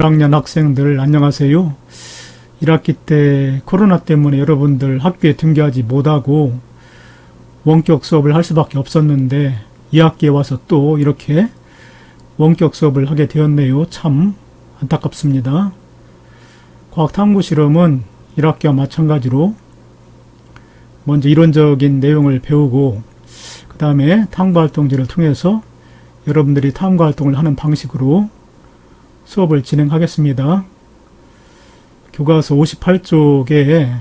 1학년 학생들 안녕하세요. 1학기 때 코로나 때문에 여러분들 학교에 등교하지 못하고 원격 수업을 할 수밖에 없었는데 2학기에 와서 또 이렇게 원격 수업을 하게 되었네요. 참 안타깝습니다. 과학탐구 실험은 1학기와 마찬가지로 먼저 이론적인 내용을 배우고 그 다음에 탐구활동지를 통해서 여러분들이 탐구활동을 하는 방식으로 수업을 진행하겠습니다. 교과서 58쪽에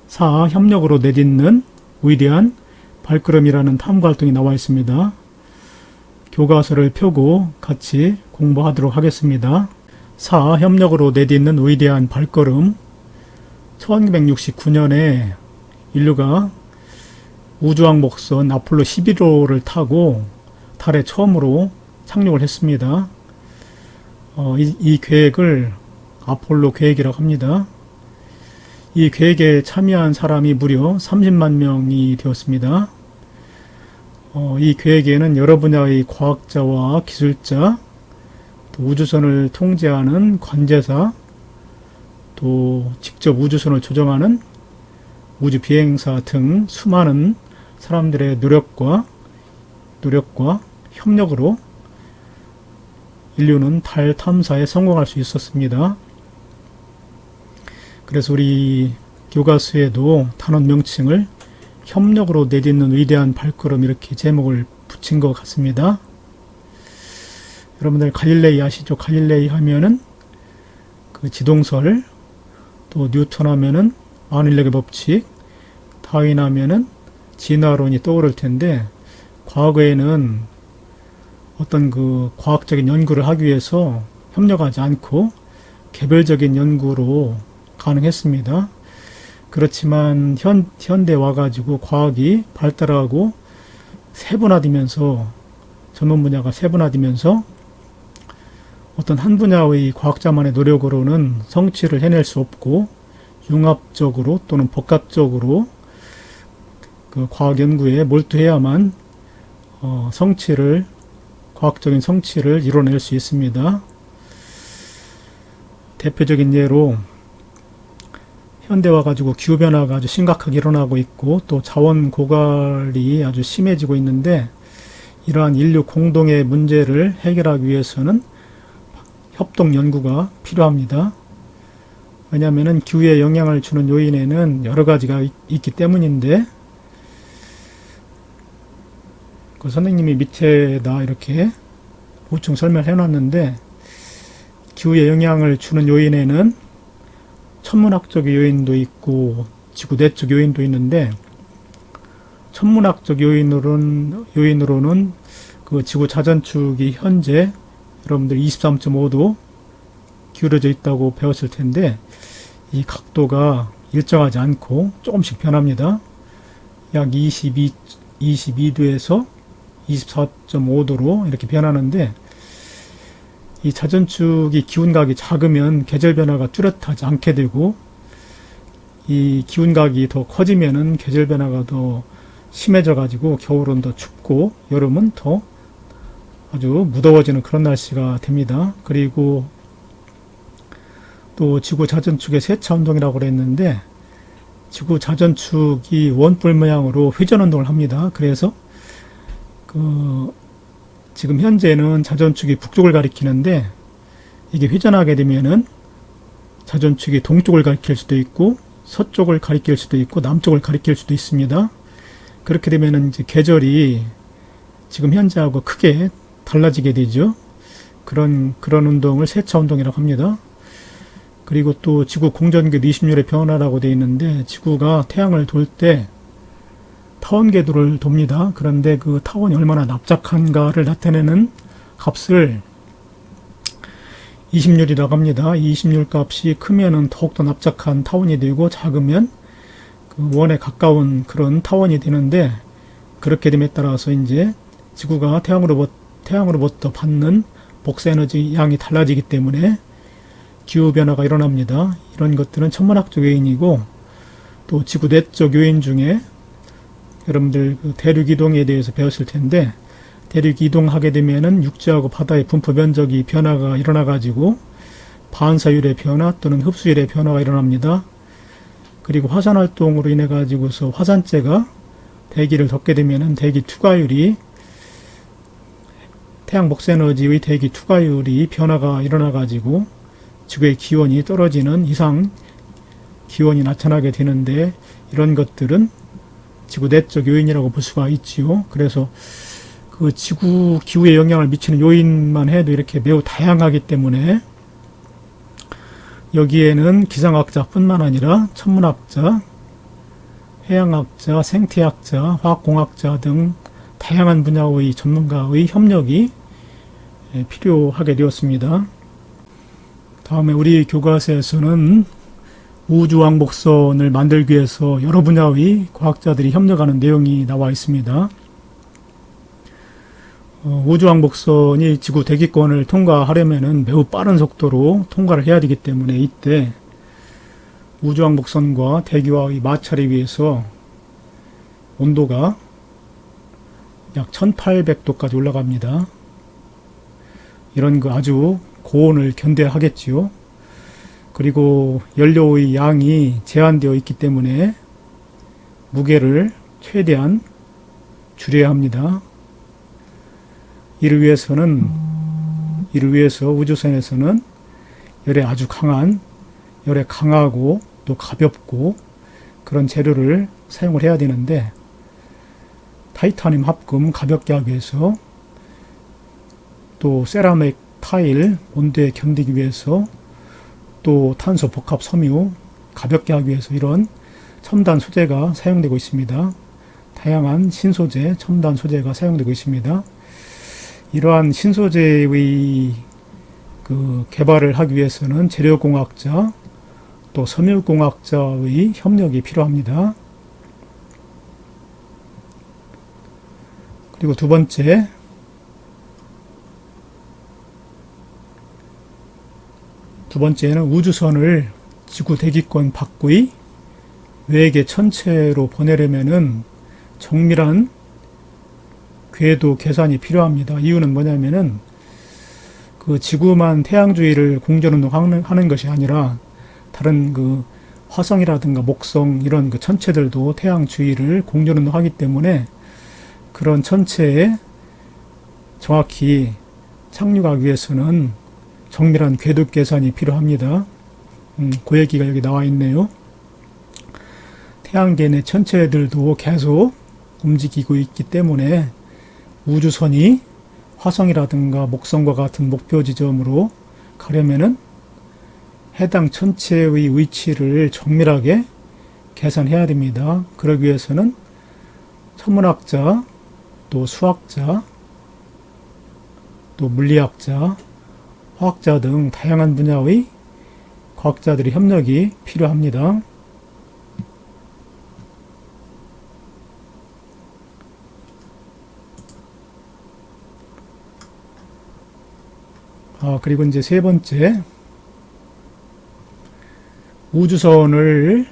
4. 협력으로 내딛는 위대한 발걸음이라는 탐구활동이 나와 있습니다. 교과서를 펴고 같이 공부하도록 하겠습니다. 4. 협력으로 내딛는 위대한 발걸음. 1969년에 인류가 우주왕복선 아폴로 11호를 타고 달에 처음으로 착륙을 했습니다. 이 계획을 아폴로 계획이라고 합니다. 이 계획에 참여한 사람이 무려 30만 명이 되었습니다. 이 계획에는 여러 분야의 과학자와 기술자, 또 우주선을 통제하는 관제사, 또 직접 우주선을 조정하는 우주 비행사 등 수많은 사람들의 노력과 협력으로 인류는 달 탐사에 성공할 수 있었습니다. 그래서 우리 교과서에도 단원 명칭을 협력으로 내딛는 위대한 발걸음 이렇게 제목을 붙인 것 같습니다. 여러분들 갈릴레이 아시죠? 갈릴레이 하면은 그 지동설, 또 뉴턴 하면은 만일력의 법칙, 다윈 하면은 진화론이 떠오를 텐데 과거에는 어떤 그 과학적인 연구를 하기 위해서 협력하지 않고 개별적인 연구로 가능했습니다. 그렇지만 현대 와가지고 과학이 발달하고 세분화되면서 전문 분야가 세분화되면서 어떤 한 분야의 과학자만의 노력으로는 성취를 해낼 수 없고 융합적으로 또는 복합적으로 그 과학 연구에 몰두해야만 과학적인 성취를 이뤄낼 수 있습니다. 대표적인 예로 현대화 가지고 기후변화가 아주 심각하게 일어나고 있고 또 자원 고갈이 아주 심해지고 있는데 이러한 인류 공동의 문제를 해결하기 위해서는 협동 연구가 필요합니다. 왜냐하면 기후에 영향을 주는 요인에는 여러 가지가 있기 때문인데 그 선생님이 밑에다 이렇게 보충 설명을 해놨는데 기후에 영향을 주는 요인에는 천문학적 요인도 있고 지구 내적 요인도 있는데 천문학적 요인으로는 그 지구 자전축이 현재 여러분들 23.5도 기울어져 있다고 배웠을 텐데 이 각도가 일정하지 않고 조금씩 변합니다. 약 22도에서 24.5도로 이렇게 변하는데 이 자전축이 기운각이 작으면 계절 변화가 뚜렷하지 않게 되고 이 기운각이 더 커지면은 계절 변화가 더 심해져 가지고 겨울은 더 춥고 여름은 더 아주 무더워지는 그런 날씨가 됩니다. 그리고 또 지구 자전축의 세차 운동이라고 그랬는데 지구 자전축이 원뿔 모양으로 회전 운동을 합니다. 그래서 지금 현재는 자전축이 북쪽을 가리키는데 이게 회전하게 되면은 자전축이 동쪽을 가리킬 수도 있고 서쪽을 가리킬 수도 있고 남쪽을 가리킬 수도 있습니다. 그렇게 되면은 이제 계절이 지금 현재하고 크게 달라지게 되죠. 그런 운동을 세차 운동이라고 합니다. 그리고 또 지구 공전궤도 20률의 변화라고 되어 있는데 지구가 태양을 돌 때 타원 궤도를 돕니다. 그런데 그 타원이 얼마나 납작한가를 나타내는 값을 20률이라고 합니다. 이 20률 값이 크면은 더욱더 납작한 타원이 되고 작으면 그 원에 가까운 그런 타원이 되는데 그렇게 됨에 따라서 이제 지구가 태양으로부터 받는 복사에너지 양이 달라지기 때문에 기후변화가 일어납니다. 이런 것들은 천문학적 요인이고 또 지구 내적 요인 중에 여러분들 그 대륙 이동에 대해서 배웠을 텐데 대륙 이동하게 되면은 육지하고 바다의 분포 면적이 변화가 일어나 가지고 반사율의 변화 또는 흡수율의 변화가 일어납니다. 그리고 화산활동으로 인해 가지고서 화산재가 대기를 덮게 되면은 대기 투과율이 태양 먹세에너지의 대기 투과율이 변화가 일어나 가지고 지구의 기온이 떨어지는 이상 기온이 나타나게 되는데, 이런 것들은 지구 내적 요인이라고 볼 수가 있지요. 그래서 그 지구 기후에 영향을 미치는 요인만 해도 이렇게 매우 다양하기 때문에 여기에는 기상학자뿐만 아니라 천문학자, 해양학자, 생태학자, 화학공학자 등 다양한 분야의 전문가의 협력이 필요하게 되었습니다. 다음에 우리 교과서에서는 우주왕복선을 만들기 위해서 여러 분야의 과학자들이 협력하는 내용이 나와 있습니다. 우주왕복선이 지구 대기권을 통과하려면 매우 빠른 속도로 통과를 해야 되기 때문에 이때 우주왕복선과 대기와의 마찰에 위해서 온도가 약 1800도까지 올라갑니다. 이런 그 아주 고온을 견뎌야 하겠지요. 그리고 연료의 양이 제한되어 있기 때문에 무게를 최대한 줄여야 합니다. 이를 위해서 우주선에서는 열에 강하고 또 가볍고 그런 재료를 사용을 해야 되는데, 타이타늄 합금 가볍게 하기 위해서, 또 세라믹 타일 온도에 견디기 위해서, 또 탄소 복합 섬유 가볍게 하기 위해서 이런 첨단 소재가 사용되고 있습니다. 다양한 신소재, 첨단 소재가 사용되고 있습니다. 이러한 신소재의 그 개발을 하기 위해서는 재료공학자, 또 섬유공학자의 협력이 필요합니다. 그리고 두 번째는 우주선을 지구 대기권 밖의 외계 천체로 보내려면은 정밀한 궤도 계산이 필요합니다. 이유는 뭐냐면은 그 지구만 태양 주위를 공전운동하는 것이 아니라 다른 그 화성이라든가 목성 이런 그 천체들도 태양 주위를 공전운동하기 때문에 그런 천체에 정확히 착륙하기 위해서는 정밀한 궤도 계산이 필요합니다. 그 얘기가 여기 나와 있네요. 태양계 내 천체들도 계속 움직이고 있기 때문에 우주선이 화성이라든가 목성과 같은 목표 지점으로 가려면은 해당 천체의 위치를 정밀하게 계산해야 됩니다. 그러기 위해서는 천문학자, 또 수학자, 또 물리학자, 화학자 등 다양한 분야의 과학자들의 협력이 필요합니다. 그리고 이제 세 번째, 우주선을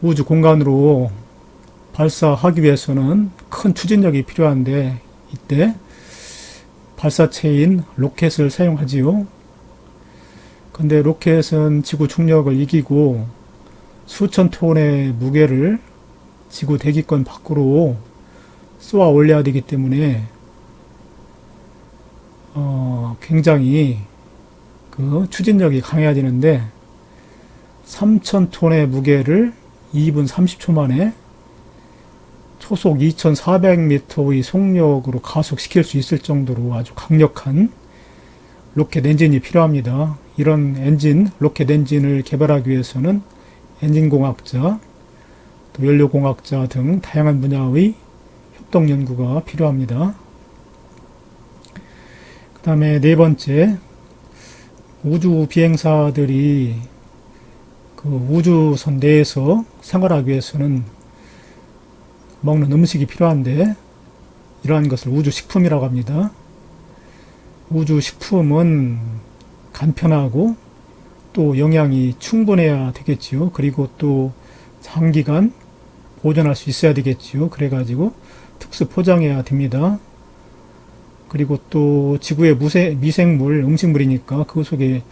우주 공간으로 발사하기 위해서는 큰 추진력이 필요한데, 이때 발사체인 로켓을 사용하지요. 근데 로켓은 지구 중력을 이기고 수천 톤의 무게를 지구 대기권 밖으로 쏘아 올려야 되기 때문에 굉장히 그 추진력이 강해야 되는데, 3,000톤의 무게를 2분 30초 만에 초속 2,400m의 속력으로 가속시킬 수 있을 정도로 아주 강력한 로켓 엔진이 필요합니다. 이런 로켓 엔진을 개발하기 위해서는 엔진공학자, 또 연료공학자 등 다양한 분야의 협동 연구가 필요합니다. 그 다음에 네 번째, 우주 비행사들이 그 우주선 내에서 생활하기 위해서는 먹는 음식이 필요한데, 이러한 것을 우주식품이라고 합니다. 우주식품은 간편하고 또 영양이 충분해야 되겠지요. 그리고 또 장기간 보존할 수 있어야 되겠지요. 그래가지고 특수 포장해야 됩니다. 그리고 또 지구의 미생물, 음식물이니까 그 속에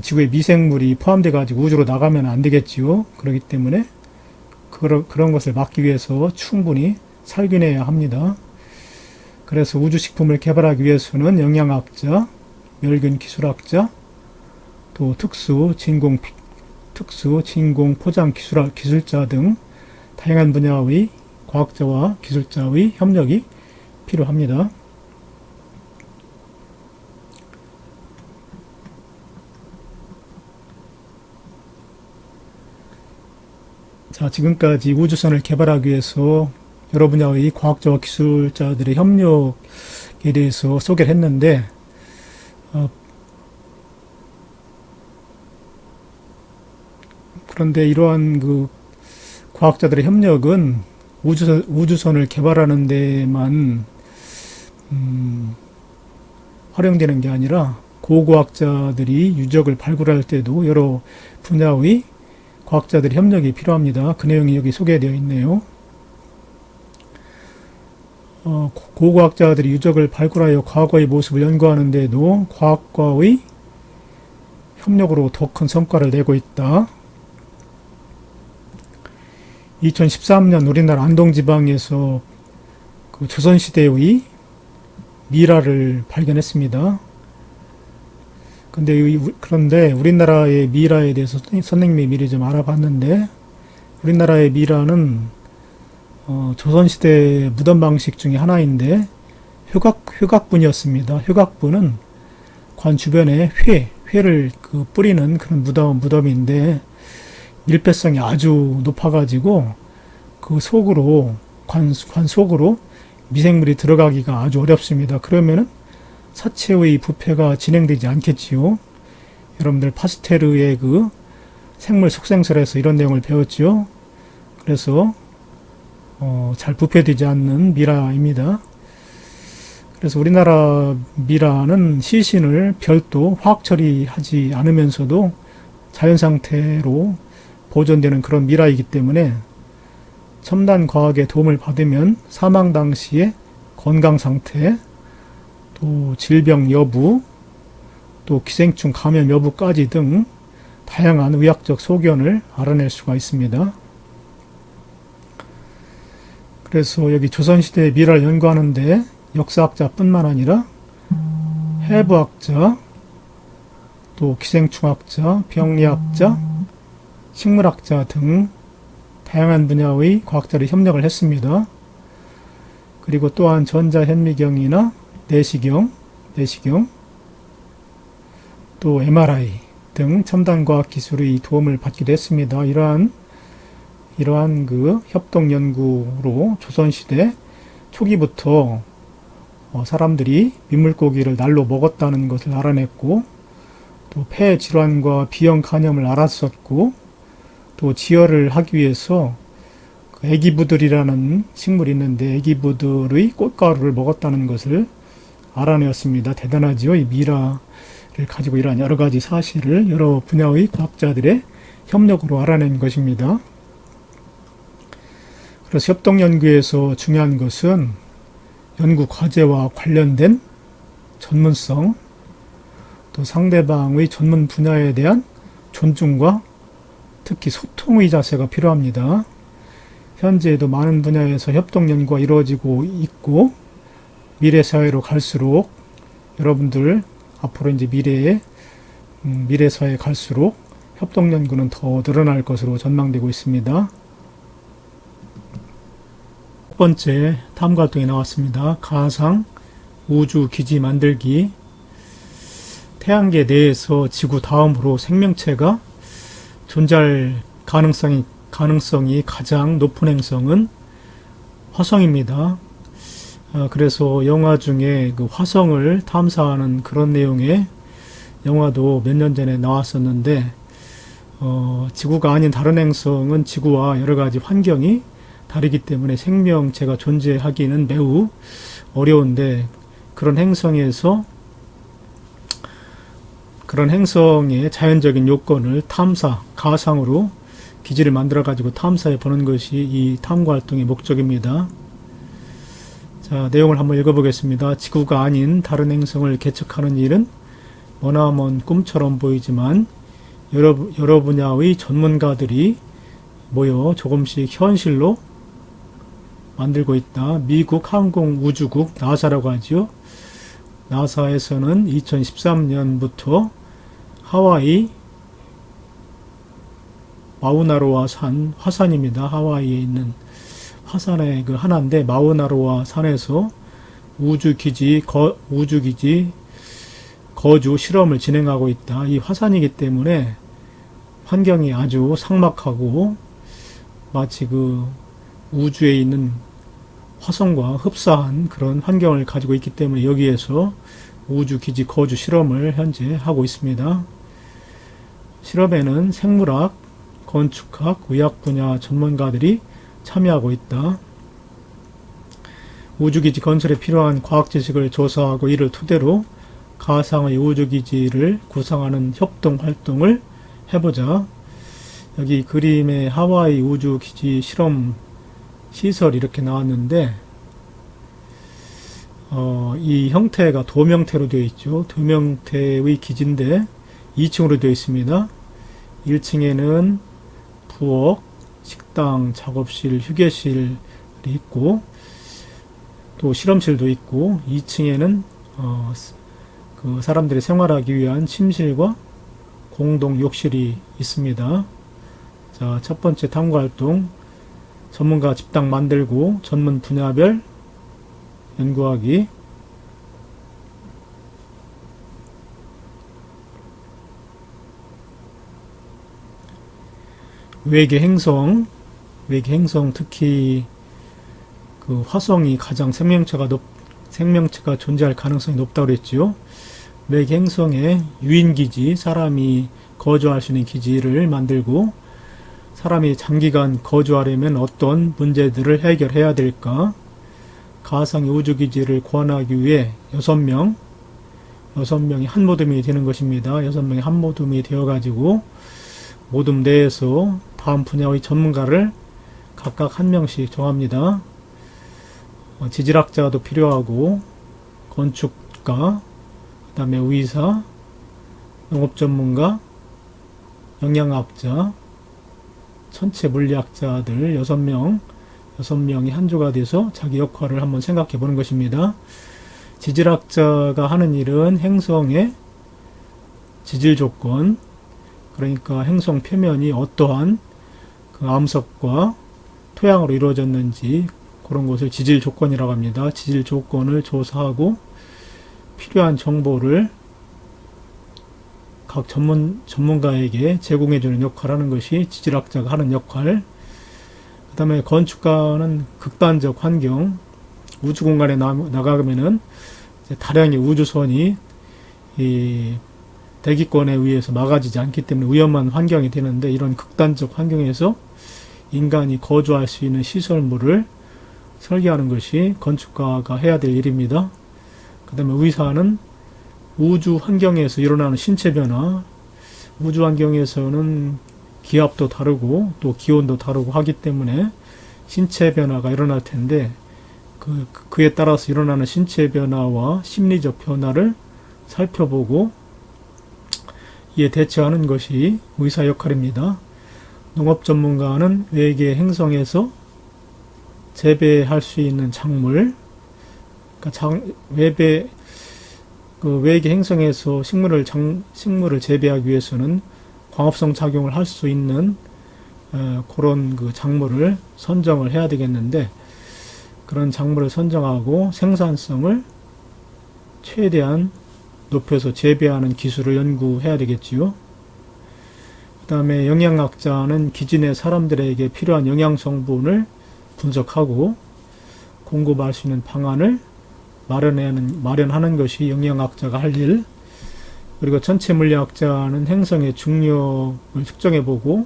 지구의 미생물이 포함돼 가지고 우주로 나가면 안 되겠지요. 그렇기 때문에 그런 것을 막기 위해서 충분히 살균해야 합니다. 그래서 우주식품을 개발하기 위해서는 영양학자, 멸균 기술학자, 또 진공 포장 기술자 등 다양한 분야의 과학자와 기술자의 협력이 필요합니다. 자, 지금까지 우주선을 개발하기 위해서 여러 분야의 과학자와 기술자들의 협력에 대해서 소개를 했는데, 그런데 이러한 그 과학자들의 협력은 우주선을 개발하는 데만 활용되는 게 아니라 고고학자들이 유적을 발굴할 때도 여러 분야의 과학자들의 협력이 필요합니다. 그 내용이 여기 소개되어 있네요. 고고학자들이 유적을 발굴하여 과거의 모습을 연구하는 데도 과학과의 협력으로 더 큰 성과를 내고 있다. 2013년 우리나라 안동지방에서 그 조선시대의 미라를 발견했습니다. 그런데 우리나라의 미라에 대해서 선생님이 미리 좀 알아봤는데, 우리나라의 미라는 조선시대 무덤 방식 중에 하나인데 효각분이었습니다. 효각분은 관 주변에 회를 뿌리는 그런 무덤인데 밀폐성이 아주 높아가지고 그 속으로 관 속으로 미생물이 들어가기가 아주 어렵습니다. 그러면은 사체의 부패가 진행되지 않겠지요. 여러분들 파스테르의 그 생물 속생설에서 이런 내용을 배웠죠. 그래서 잘 부패되지 않는 미라입니다. 그래서 우리나라 미라는 시신을 별도 화학 처리하지 않으면서도 자연 상태로 보존되는 그런 미라이기 때문에 첨단 과학의 도움을 받으면 사망 당시의 건강 상태, 또 질병 여부, 또 기생충 감염 여부까지 등 다양한 의학적 소견을 알아낼 수가 있습니다. 그래서 여기 조선시대의 미라를 연구하는데 역사학자뿐만 아니라 해부학자, 또 기생충학자, 병리학자, 식물학자 등 다양한 분야의 과학자들이 협력을 했습니다. 그리고 또한 전자현미경이나 내시경, 또 MRI 등 첨단 과학 기술의 도움을 받기도 했습니다. 이러한 그 협동 연구로 조선시대 초기부터 사람들이 민물고기를 날로 먹었다는 것을 알아냈고, 또 폐 질환과 비형 간염을 알았었고, 또 지혈을 하기 위해서 그 애기부들이라는 식물이 있는데 애기부들의 꽃가루를 먹었다는 것을 알아내었습니다. 대단하지요. 이 미라를 가지고 이러한 여러 가지 사실을 여러 분야의 과학자들의 협력으로 알아낸 것입니다. 그래서 협동 연구에서 중요한 것은 연구 과제와 관련된 전문성, 또 상대방의 전문 분야에 대한 존중과 특히 소통의 자세가 필요합니다. 현재에도 많은 분야에서 협동 연구가 이루어지고 있고, 미래 사회로 갈수록 여러분들 앞으로 이제 미래 사회에 갈수록 협동 연구는 더 늘어날 것으로 전망되고 있습니다. 첫 번째 탐구 활동이 나왔습니다. 가상 우주 기지 만들기. 태양계 내에서 지구 다음으로 생명체가 존재할 가능성이 가장 높은 행성은 화성입니다. 그래서 영화 중에 그 화성을 탐사하는 그런 내용의 영화도 몇 년 전에 나왔었는데, 지구가 아닌 다른 행성은 지구와 여러 가지 환경이 다르기 때문에 생명체가 존재하기는 매우 어려운데, 그런 행성의 자연적인 요건을 가상으로 기지를 만들어 가지고 탐사해 보는 것이 이 탐구 활동의 목적입니다. 자, 내용을 한번 읽어보겠습니다. 지구가 아닌 다른 행성을 개척하는 일은 머나먼 꿈처럼 보이지만 여러 분야의 전문가들이 모여 조금씩 현실로 만들고 있다. 미국 항공우주국 나사라고 하죠. 나사에서는 2013년부터 하와이 마우나로아 산 화산입니다. 하와이에 있는 화산의 그 하나인데 마우나로아 산에서 우주기지 거주 실험을 진행하고 있다. 이 화산이기 때문에 환경이 아주 삭막하고 마치 그 우주에 있는 화성과 흡사한 그런 환경을 가지고 있기 때문에 여기에서 우주기지 거주 실험을 현재 하고 있습니다. 실험에는 생물학, 건축학, 의학 분야 전문가들이 참여하고 있다. 우주기지 건설에 필요한 과학 지식을 조사하고 이를 토대로 가상의 우주기지를 구상하는 협동 활동을 해보자. 여기 그림에 하와이 우주기지 실험 시설 이렇게 나왔는데 이 형태가 도명태로 되어 있죠. 도명태의 기지인데 2층으로 되어 있습니다. 1층에는 부엌, 식당, 작업실, 휴게실이 있고 또 실험실도 있고 2층에는 그 사람들이 생활하기 위한 침실과 공동 욕실이 있습니다. 자, 첫 번째 탐구 활동, 전문가 집단 만들고 전문 분야별 연구하기. 외계 행성 특히 그 화성이 가장 생명체가 존재할 가능성이 높다고 그랬죠. 외계 행성에 유인기지, 사람이 거주할 수 있는 기지를 만들고 사람이 장기간 거주하려면 어떤 문제들을 해결해야 될까? 가상의 우주기지를 구현하기 위해 6명이 한 모둠이 되는 것입니다. 6명이 한 모둠이 되어가지고 모둠 내에서 다음 분야의 전문가를 각각 한 명씩 정합니다. 지질학자도 필요하고 건축가, 그 다음에 의사, 영업전문가, 영양학자, 천체 물리학자들 6명이 한 조가 돼서 자기 역할을 한번 생각해 보는 것입니다. 지질학자가 하는 일은 행성의 지질 조건, 그러니까 행성 표면이 어떠한 그 암석과 토양으로 이루어졌는지 그런 것을 지질 조건이라고 합니다. 지질 조건을 조사하고 필요한 정보를 각 전문가에게 제공해주는 역할을 하는 것이 지질학자가 하는 역할. 그 다음에 건축가는 극단적 환경, 우주 공간에 나가면은 다량의 우주선이 이 대기권에 의해서 막아지지 않기 때문에 위험한 환경이 되는데 이런 극단적 환경에서 인간이 거주할 수 있는 시설물을 설계하는 것이 건축가가 해야 될 일입니다. 그 다음에 의사는 우주 환경에서 일어나는 신체 변화, 우주 환경에서는 기압도 다르고 또 기온도 다르고 하기 때문에 신체 변화가 일어날 텐데 그에 따라서 일어나는 신체 변화와 심리적 변화를 살펴보고 이에 대처하는 것이 의사 역할입니다. 농업 전문가는 외계 행성에서 재배할 수 있는 작물, 그러니까 외계 행성에서 식물을 재배하기 위해서는 광합성 작용을 할 수 있는 그런 그 작물을 선정을 해야 되겠는데 그런 작물을 선정하고 생산성을 최대한 높여서 재배하는 기술을 연구해야 되겠지요. 그 다음에 영양학자는 기지 내 사람들에게 필요한 영양 성분을 분석하고 공급할 수 있는 방안을 마련하는 것이 영양학자가 할 일. 그리고 전체 물리학자는 행성의 중력을 측정해보고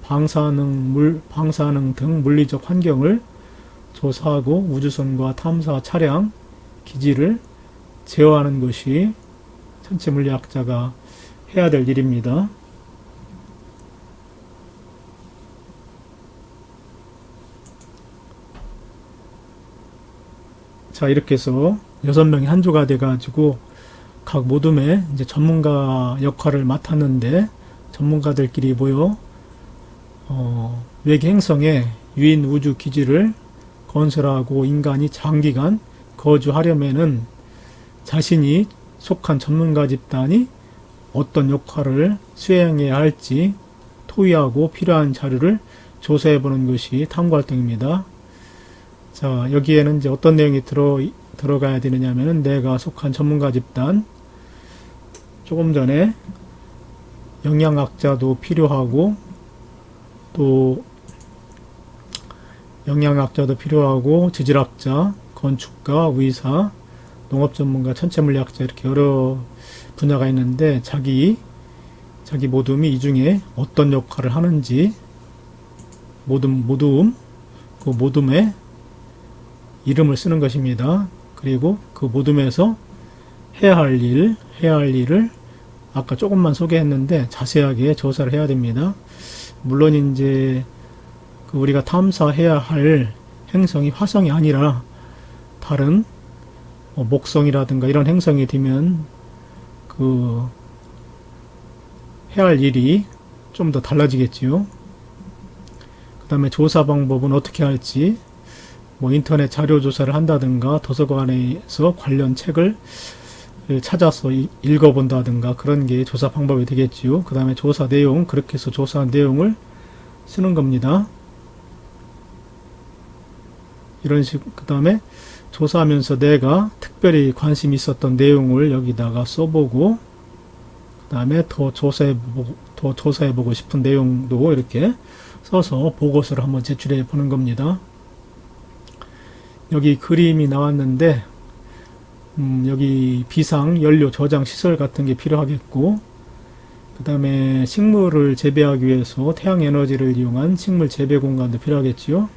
방사능 등 물리적 환경을 조사하고 우주선과 탐사 차량, 기지를 제어하는 것이 전체 물리학자가 해야 될 일입니다. 자, 이렇게 해서 6명이 한 조가 돼가지고 각 모둠의 이제 전문가 역할을 맡았는데, 전문가들끼리 모여 외계 행성에 유인 우주 기지를 건설하고 인간이 장기간 거주하려면은 자신이 속한 전문가 집단이 어떤 역할을 수행해야 할지 토의하고 필요한 자료를 조사해 보는 것이 탐구 활동입니다. 자, 여기에는 이제 어떤 내용이 들어가야 되느냐면은 내가 속한 전문가 집단, 조금 전에 영양학자도 필요하고, 또 영양학자도 필요하고, 지질학자, 건축가, 의사, 농업 전문가, 천체 물리학자, 이렇게 여러 분야가 있는데 자기 모둠이 이 중에 어떤 역할을 하는지 그 모둠의 이름을 쓰는 것입니다. 그리고 그 모둠에서 해야 할 일을 아까 조금만 소개했는데 자세하게 조사를 해야 됩니다. 물론 이제 우리가 탐사해야 할 행성이 화성이 아니라 다른 목성이라든가 이런 행성이 되면 해야 할 일이 좀 더 달라지겠지요. 그 다음에 조사 방법은 어떻게 할지, 인터넷 자료 조사를 한다든가 도서관에서 관련 책을 찾아서 읽어본다든가 그런 게 조사 방법이 되겠지요. 그 다음에 조사 내용, 그렇게 해서 조사한 내용을 쓰는 겁니다. 이런 식, 그 다음에 조사하면서 내가 특별히 관심 있었던 내용을 여기다가 써보고, 그 다음에 더 조사해보고 싶은 내용도 이렇게 써서 보고서를 한번 제출해 보는 겁니다. 여기 그림이 나왔는데, 여기 비상 연료 저장 시설 같은 게 필요하겠고, 그 다음에 식물을 재배하기 위해서 태양 에너지를 이용한 식물 재배 공간도 필요하겠지요.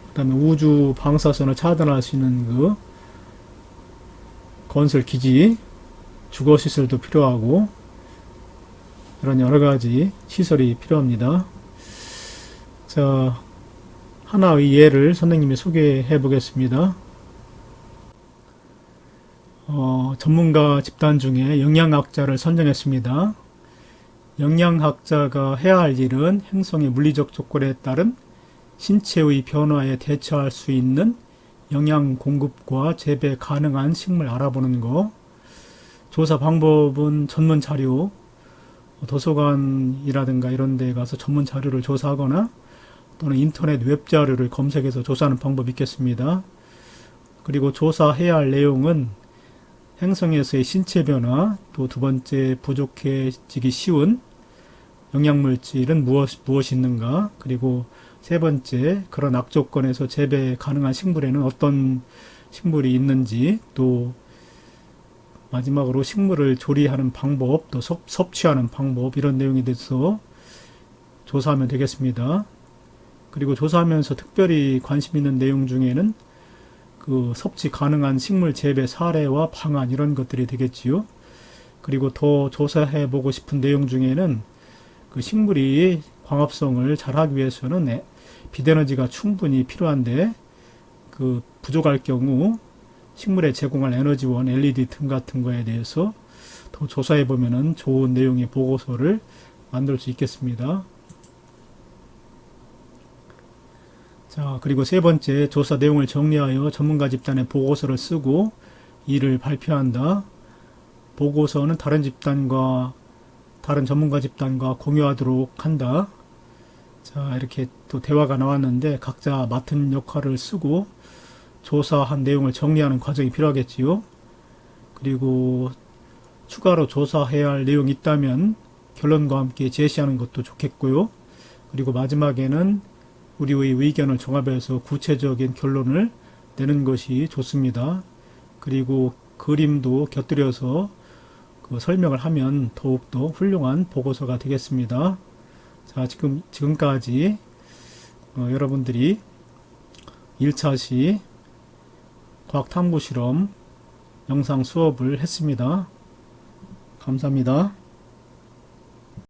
그 다음에 우주 방사선을 차단할 수 있는 그 건설 기지, 주거 시설도 필요하고, 이런 여러 가지 시설이 필요합니다. 자, 하나의 예를 선생님이 소개해 보겠습니다. 전문가 집단 중에 영양학자를 선정했습니다. 영양학자가 해야 할 일은 행성의 물리적 조건에 따른 신체의 변화에 대처할 수 있는 영양 공급과 재배 가능한 식물 알아보는 거. 조사 방법은 전문 자료, 도서관이라든가 이런 데 가서 전문 자료를 조사하거나 또는 인터넷 웹 자료를 검색해서 조사하는 방법이 있겠습니다. 그리고 조사해야 할 내용은 행성에서의 신체 변화, 또 두 번째 부족해지기 쉬운 영양물질은 무엇이 있는가, 그리고 세 번째 그런 악조건에서 재배 가능한 식물에는 어떤 식물이 있는지, 또 마지막으로 식물을 조리하는 방법, 또 섭취하는 방법, 이런 내용에 대해서 조사하면 되겠습니다. 그리고 조사하면서 특별히 관심 있는 내용 중에는 그 섭취 가능한 식물 재배 사례와 방안, 이런 것들이 되겠지요. 그리고 더 조사해 보고 싶은 내용 중에는 그 식물이 광합성을 잘하기 위해서는 빛에너지가 충분히 필요한데 그 부족할 경우 식물에 제공할 에너지원, LED 등 같은 거에 대해서 더 조사해 보면은 좋은 내용의 보고서를 만들 수 있겠습니다. 자, 그리고 세 번째, 조사 내용을 정리하여 전문가 집단의 보고서를 쓰고 이를 발표한다. 보고서는 다른 전문가 집단과 공유하도록 한다. 자, 이렇게 또 대화가 나왔는데 각자 맡은 역할을 쓰고 조사한 내용을 정리하는 과정이 필요하겠지요. 그리고 추가로 조사해야 할 내용이 있다면 결론과 함께 제시하는 것도 좋겠고요. 그리고 마지막에는 우리의 의견을 종합해서 구체적인 결론을 내는 것이 좋습니다. 그리고 그림도 곁들여서 그 설명을 하면 더욱더 훌륭한 보고서가 되겠습니다. 자, 지금까지 여러분들이 1차시 과학탐구 실험 영상 수업을 했습니다. 감사합니다.